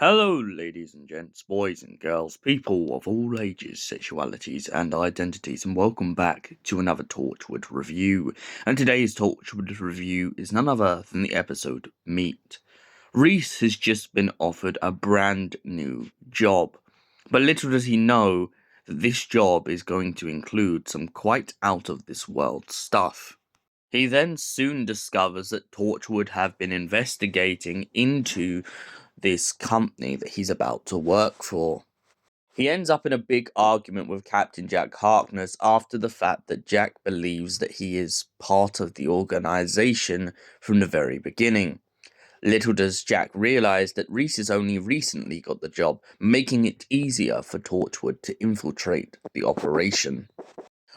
Hello, ladies and gents, boys and girls, people of all ages, sexualities, and identities, and welcome back to another Torchwood review. And today's Torchwood review is none other than the episode Meet. Reese has just been offered a brand new job, but little does he know that this job is going to include some quite out of this world stuff. He then soon discovers that Torchwood have been investigating into this company that he's about to work for. He ends up in a big argument with Captain Jack Harkness after the fact that Jack believes that he is part of the organization from the very beginning. Little does Jack realize that Reese has only recently got the job, making it easier for Torchwood to infiltrate the operation.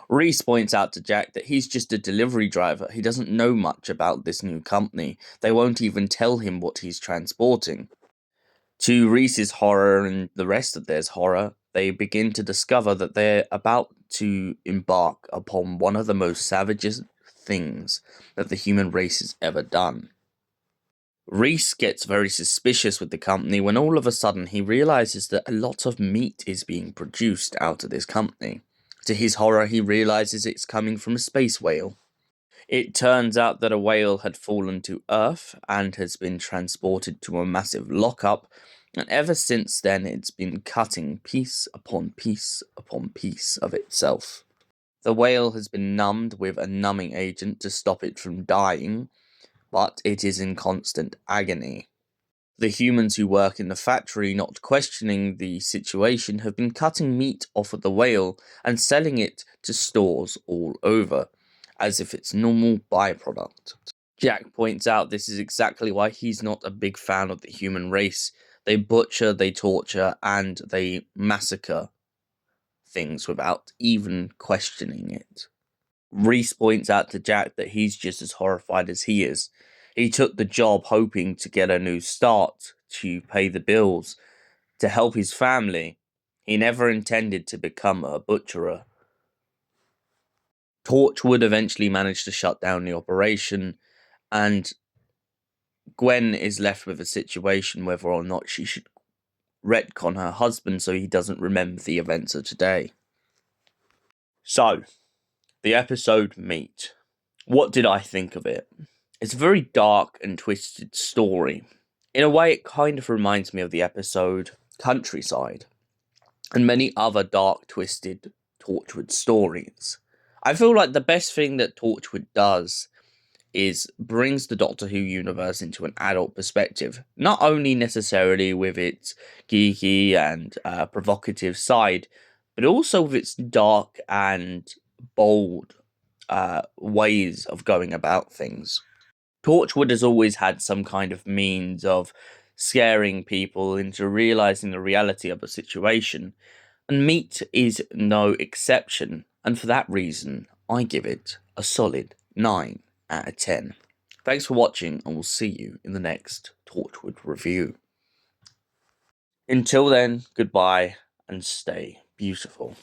Reese points out to Jack that he's just a delivery driver. He doesn't know much about this new company. They won't even tell him what he's transporting. To Reese's horror and the rest of theirs horror, they begin to discover that they're about to embark upon one of the most savagest things that the human race has ever done. Reese gets very suspicious with the company when all of a sudden he realizes that a lot of meat is being produced out of this company. To his horror, he realizes it's coming from a space whale. It turns out that a whale had fallen to Earth and has been transported to a massive lockup, and ever since then it's been cutting piece upon piece upon piece of itself. The whale has been numbed with a numbing agent to stop it from dying, but it is in constant agony. The humans who work in the factory, not questioning the situation, have been cutting meat off of the whale and selling it to stores all over, as if it's normal byproduct. Jack points out this is exactly why he's not a big fan of the human race. They butcher, they torture, and they massacre things without even questioning it. Reese points out to Jack that he's just as horrified as he is. He took the job hoping to get a new start, to pay the bills, to help his family. He never intended to become a butcherer. Torchwood eventually managed to shut down the operation, and Gwen is left with a situation whether or not she should retcon her husband so he doesn't remember the events of today. So, the episode Meet. What did I think of it? It's a very dark and twisted story. In a way, it kind of reminds me of the episode Countryside and many other dark, twisted Torchwood stories. I feel like the best thing that Torchwood does is brings the Doctor Who universe into an adult perspective, not only necessarily with its geeky and provocative side, but also with its dark and bold ways of going about things. Torchwood has always had some kind of means of scaring people into realizing the reality of a situation, and Meet is no exception, and for that reason, I give it a solid 9 out of 10. Thanks for watching, and we'll see you in the next Torchwood review. Until then, goodbye, and stay beautiful.